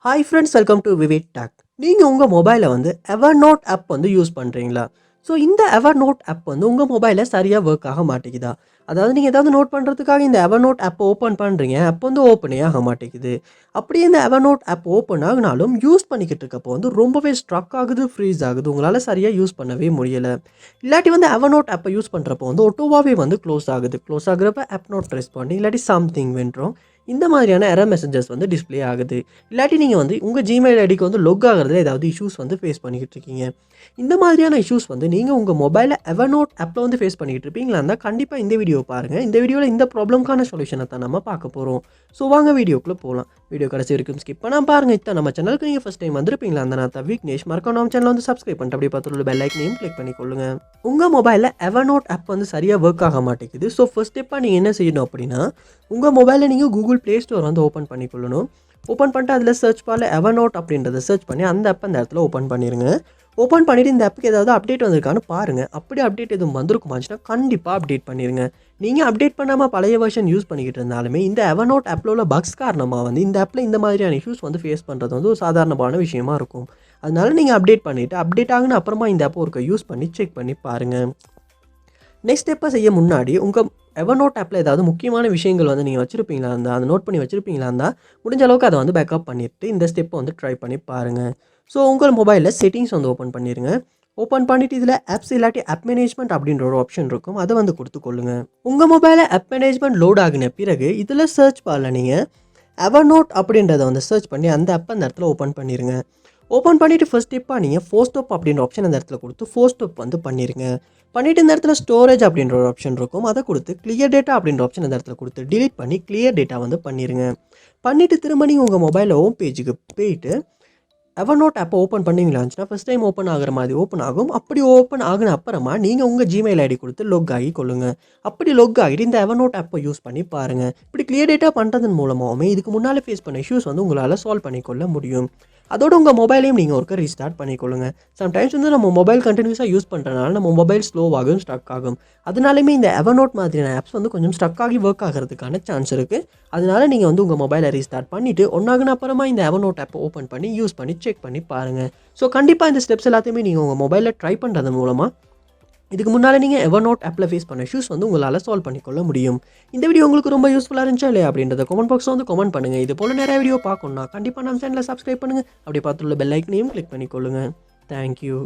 Hi friends, welcome to VividTech. நீங்கள் உங்கள் மொபைலை Evernote ஆப் யூஸ் பண்ணுறீங்களா? ஸோ இந்த Evernote ஆப் உங்கள் மொபைலில் சரியாக ஒர்க் ஆக மாட்டேங்குதா? அதாவது நீங்கள் ஏதாவது நோட் பண்ணுறதுக்காக இந்த Evernote ஆப்பை ஓப்பன் பண்ணுறீங்க, ஆப் ஓப்பனே ஆக மாட்டேங்குது. அப்படியே இந்த Evernote ஆப் ஓப்பன் ஆகினாலும் யூஸ் பண்ணிக்கிட்டு இருக்கப்போ ரொம்பவே ஸ்ட்ரக் ஆகுது, ஃப்ரீஸ் ஆகுது. உங்களால் சரியாக யூஸ் பண்ணவே முடியலை. இல்லாட்டி Evernote ஆப்பை யூஸ் பண்ணுறப்போ ஒட்டோவாகவே க்ளோஸ் ஆகுது. க்ளோஸ் ஆகுறப்ப ஆப் நோட் ரெஸ்பாண்டிங் இல்லாட்டி சம்திங் வென்றோம். இந்த மாதிரியான எரர் மெசேஜஸ் டிஸ்ப்ளே ஆகுது. இல்லாட்டி நீங்கள் உங்கள் ஜிமெயில் ஐடிக்கு லொக் ஆகிறதுல ஏதாவது இஷ்யூஸ் ஃபேஸ் பண்ணிக்கிட்டு இருக்கீங்க. இந்த மாதிரியான இஷ்யூஸ் நீங்கள் உங்கள் மொபைலில் Evernote ஆப்பில் ஃபேஸ் பண்ணிக்கிட்டு இருப்பீங்களா இருந்தால் கண்டிப்பாக இந்த வீடியோ பாருங்கள். இந்த வீடியோவில் இந்த ப்ராப்ளம்க்கான சொல்யூஷனை தான் நம்ம பார்க்க போகிறோம். ஸோ வாங்க வீடியோக்குள்ளே போகலாம். வீடியோ கடைசி வரைக்கும் ஸ்கிப் பண்ணால் பாருங்கள். இதான் நம்ம சேனலுக்கு நீங்கள் ஃபஸ்ட் டைம் வந்திருப்பீங்களா அந்த நான் விக்னேஷ் மறக்காம நம்ம சேனல் சப்ஸ்கிரைப் பண்ணிட்டு அப்படியே பார்த்துள்ள பெல் ஐக்கனையும் கிளிக் பண்ணிக்கொள்ளுங்க. உங்கள் மொபைலில் Evernote ஆப் சரியாக ஒர்க் ஆக மாட்டேங்குது. ஸோ ஃபர்ஸ்ட் ஸ்டெப்பாக நீங்கள் என்ன செய்யணும் அப்படின்னா, உங்கள் மொபைலில் நீங்கள் கூகுள் ப்ளே ஸ்டோர் ஓப்பன் பண்ணிக்கொள்ளணும். ஓப்பன் பண்ணிட்டு அதில் சர்ச் பாரில் Evernote அப்படின்றத சர்ச் பண்ணி அந்த ஆப் அந்த இடத்துல ஓப்பன் பண்ணிடுங்க. ஓப்பன் பண்ணிவிட்டு இந்த ஆப்புக்கு ஏதாவது அப்டேட் வந்திருக்கான்னு பாருங்கள். அப்படி அப்டேட் எதுவும் வந்திருக்குமாச்சுன்னா கண்டிப்பாக அப்டேட் பண்ணிடுங்க. நீங்கள் அப்டேட் பண்ணாமல் பழைய வெர்ஷன் யூஸ் பண்ணிக்கிட்டு இருந்தாலுமே இந்த Evernote ஆப்பில் உள்ள பக்ஸ் காரணமாக இந்த ஆப்பில் இந்த மாதிரியான இஷ்யூஸ் ஃபேஸ் பண்ணுறது ஒரு சாதாரணமான விஷயமா இருக்கும். அதனால நீங்கள் அப்டேட் பண்ணிவிட்டு அப்டேட் ஆகுன அப்புறமா இந்த ஆப்பை ஒருக்க யூஸ் பண்ணி செக் பண்ணி பாருங்கள். நெக்ஸ்ட் ஸ்டெப்பை செய்ய முன்னாடி உங்கள் Evernote ஆப்பில் ஏதாவது முக்கியமான விஷயங்கள் நீங்கள் வச்சுருப்பீங்களா இருந்தால் அதை நோட் பண்ணி வச்சுருப்பீங்களா இருந்தால் முடிஞ்ச அளவுக்கு அதை பேக்கப் பண்ணிவிட்டு இந்த ஸ்டெப்பை ட்ரை பண்ணி பாருங்கள். ஸோ உங்கள் மொபைலில் செட்டிங்ஸ் ஓப்பன் பண்ணிடுங்க. ஓப்பன் பண்ணிவிட்டு இதில் ஆப்ஸ் இல்லாட்டி ஆப் மேனேஜ்மெண்ட் அப்படின்ற ஒரு ஆப்ஷன் இருக்கும், அதை கொடுத்துக்கொள்ளுங்க. உங்கள் மொபைலில் ஆப் மேனேஜ்மெண்ட் லோட் ஆகின பிறகு இதில் சர்ச் பாரில் நீங்கள் Evernote அப்படின்றத சர்ச் பண்ணி அந்த ஆப் அந்த இடத்துல ஓப்பன் பண்ணிடுங்க. ஓப்பன் பண்ணிவிட்டு ஃபர்ஸ்ட் ஸ்டெப்பாக நீங்கள் ஃபோஸ்டப் அப்படின்ற ஆப்ஷன் அந்த இடத்துல கொடுத்து ஃபோஸ்டப் பண்ணிடுங்க. பண்ணிவிட்டு இந்த இடத்துல ஸ்டோரேஜ் அப்படின்ற ஒரு ஆப்ஷன் இருக்கும், அதை கொடுத்து கிளியர் டேட்டா அப்படின்ற ஆப்ஷன் இந்த இடத்துல கொடுத்து டிலீட் பண்ணி கிளியர் டேட்டா பண்ணிடுங்க. பண்ணிவிட்டு திரும்ப நீங்கள் உங்கள் மொபைலில் ஹோம் பேஜுக்கு போயிட்டு Evernote ஆப்பை ஓப்பன் பண்ணிங்களாச்சுன்னா ஃபஸ்ட் டைம் ஓப்பன் ஆகிற மாதிரி ஓப்பன் ஆகும். அப்படி ஓப்பன் ஆகின அப்புறமா நீங்கள் உங்கள் ஜிமெயில் ஐடி கொடுத்து லொக் ஆகி கொள்ளுங்கள். அப்படி லொக் ஆகிட்டு இந்த Evernote ஆப்பை யூஸ் பண்ணி பாருங்கள். இப்படி கிளியர் டேட்டா பண்ணுறதன் மூலமாகவே இதுக்கு முன்னால் ஃபேஸ் பண்ண இஷ்யூஸ் உங்களால் சால்வ் பண்ணிக்கொள்ள முடியும். அதோட உங்கள் மொபைலையும் நீங்கள் ஒருக்க ரீஸ்டார்ட் பண்ணிக்கொள்ளுங்க. சம்டைம்ஸ் நம்ம மொபைல் கண்டினியூஸாக யூஸ் பண்ணுறதுனால நம்ம மொபைல் ஸ்லோவாகும், ஸ்ட்ரக் ஆகும். அதனாலுமே இந்த Evernote மாதிரியான ஆப்ஸ் கொஞ்சம் ஸ்ட்ரக் ஆகி ஒர்க் ஆகிறதுக்கான சான்ஸ் இருக்குது. அதனால நீங்கள் உங்கள் மொபைலை ரீஸ்டார்ட் பண்ணிவிட்டு ஒன்றாகுன அப்புறமா இந்த Evernote ஆப்பை ஓப்பன் பண்ணி யூஸ் பண்ணி செக் பண்ணி பாருங்கள். ஸோ கண்டிப்பாக இந்த ஸ்டெப்ஸ் எல்லாத்தையுமே நீங்கள் உங்கள் மொபைலில் ட்ரை பண்ணுறது மூலமாக இதுக்கு முன்னால் நீங்கள் Evernote ஆப்பில் ஃபேஸ் பண்ண இஷ்யூஸ் உங்களால் சால்வ் பண்ணிக்கொள்ள முடியும். இந்த வீடியோ உங்களுக்கு ரொம்ப யூஸ்ஃபுல்லாக இருந்துச்சா இல்லையா அப்படின்றத கமெண்ட் பாக்ஸில் கமெண்ட் பண்ணுங்கள். இது போல் நிறைய வீடியோ பார்க்கணும்னா கண்டிப்பாக நம்ம சேனலை சப்ஸ்கிரைப் பண்ணுங்கள். அப்படி பார்த்துள்ள பெல் ஐக்கனையும் கிளிக் பண்ணிக்கொள்ளுங்கள். தேங்க்யூ.